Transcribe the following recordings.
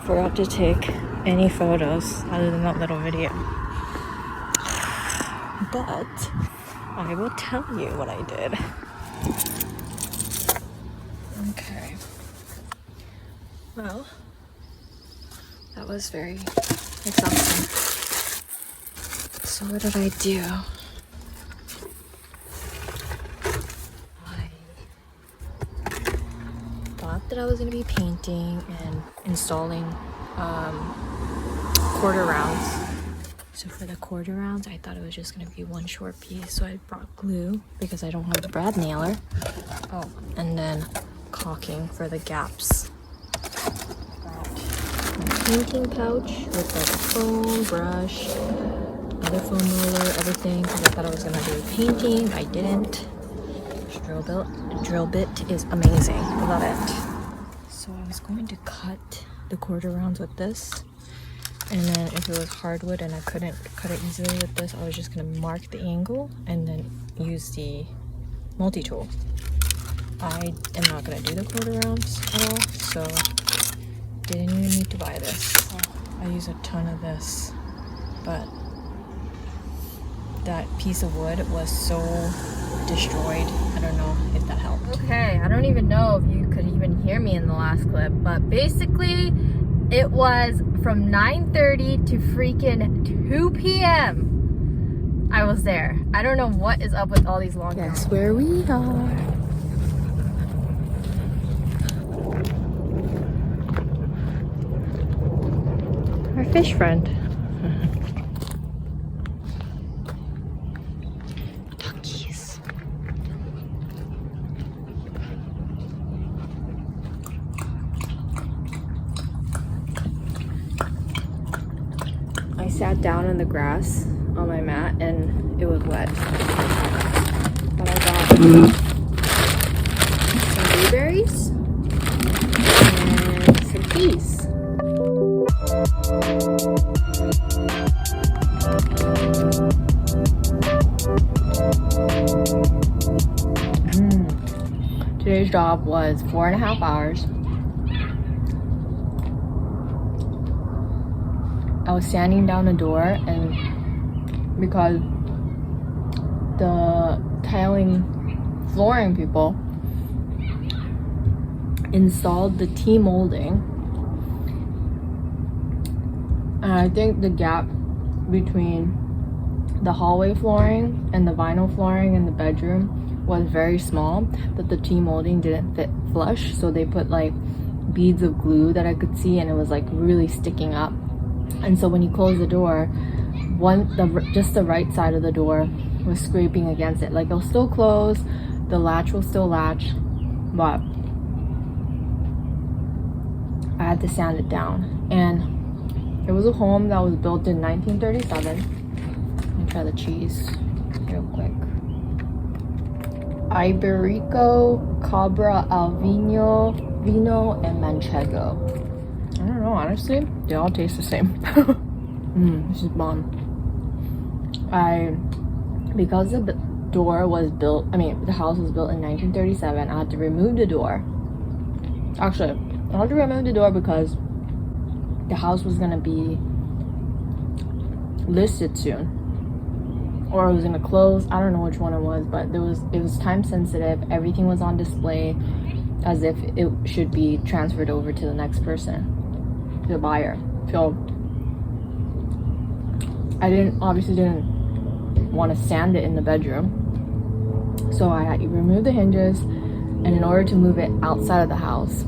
forgot to take any photos other than that little video. But I will tell you what I did. Okay. Well, that was very exhausting. So what did I do? I thought that I was going to be painting and installing quarter rounds. So for the quarter rounds, I thought it was just going to be one short piece. So I brought glue because I don't have the brad nailer. Oh, and then caulking for the gaps. Painting pouch with like a foam brush, another foam roller, everything, because I thought I was gonna do painting. I didn't. Drill bit is amazing. I love it. So I was going to cut the quarter rounds with this, and then if it was hardwood and I couldn't cut it easily with this, I was just gonna mark the angle and then use the multi-tool. I am not gonna do the quarter rounds at all, so didn't even need to buy this. I use a ton of this, but that piece of wood was so destroyed. I don't know if that helped. Okay, I don't even know if you could even hear me in the last clip, but basically it was from 9:30 to freaking 2 p.m. I was there. I don't know what is up with all these long hours. Guess where we are. Our fish friend. Duckies. I sat down on the grass on my mat and it was wet. But I got some blueberries and some peas. Today's job was 4.5 hours. I was sanding down the door, and because the flooring people installed the T-molding, and I think the gap between the hallway flooring and the vinyl flooring in the bedroom was very small, that the T-molding didn't fit flush, so they put like beads of glue that I could see, and it was like really sticking up. And so when you close the door, just the right side of the door was scraping against it. Like it'll still close, the latch will still latch, but I had to sand it down. And it was a home that was built in 1937. Let me try the cheese real quick. Iberico, Cabra, Alvino, Vino, and Manchego. I don't know, honestly, they all taste the same. This is bomb. Because the door was built, the house was built in 1937, I had to remove the door. Actually, I had to remove the door because the house was gonna be listed soon. Or it was gonna close. I don't know which one it was, but it was time sensitive. Everything was on display as if it should be transferred over to the next person, to the buyer. So I obviously didn't want to sand it in the bedroom. So I had to remove the hinges, and in order to move it outside of the house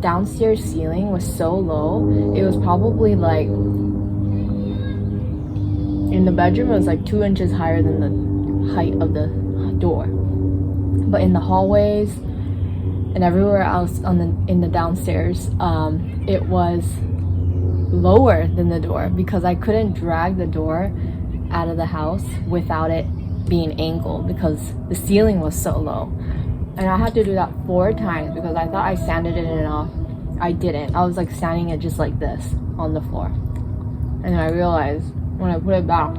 downstairs ceiling was so low, it was probably like, in the bedroom, it was like 2 inches higher than the height of the door. But in the hallways and everywhere else in the downstairs, it was lower than the door because I couldn't drag the door out of the house without it being angled because the ceiling was so low. And I had to do that 4 times because I thought I sanded it enough. I didn't. I was like sanding it just like this on the floor. And then I realized when I put it back,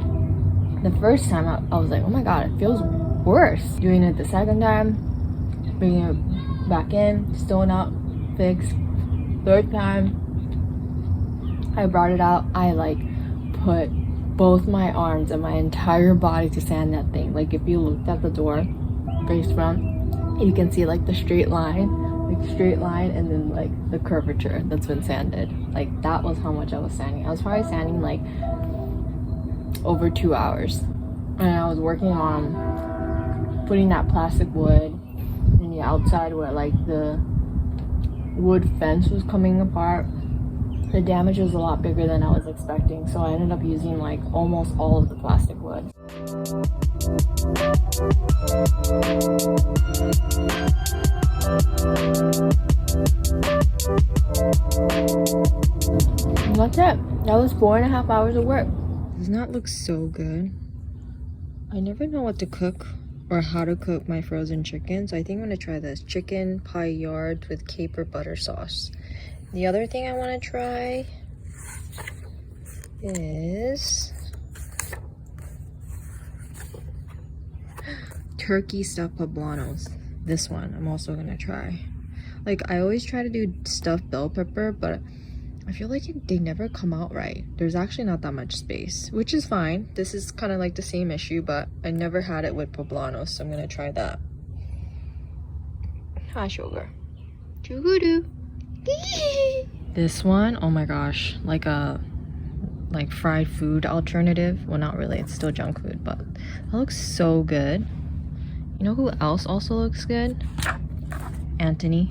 the first time I was like, oh my god, it feels worse. Doing it the second time, bringing it back in, still not fixed. Third time I brought it out, I like put both my arms and my entire body to sand that thing. Like if you looked at the door face front, you can see like the straight line and then like the curvature that's been sanded. Like that was how much I was sanding. I was probably sanding like over 2 hours, and I was working on putting that plastic wood in the outside where like the wood fence was coming apart. The damage was a lot bigger than I was expecting, so I ended up using like almost all of the plastic wood. And that's it. That was 4.5 hours of work. Does not look so good. I never know what to cook or how to cook my frozen chicken, so I think I'm gonna try this chicken paillard with caper butter sauce. The other thing I want to try is turkey stuffed poblanos. This one I'm also gonna try. Like I always try to do stuffed bell pepper, but I feel like they never come out right. There's actually not that much space, which is fine. This is kind of like the same issue, but I never had it with poblanos, so I'm gonna try that. Hi, sugar. Chugoo. This one, oh my gosh, like a fried food alternative. Well, not really, it's still junk food, but that looks so good. You know who else also looks good? Antoni.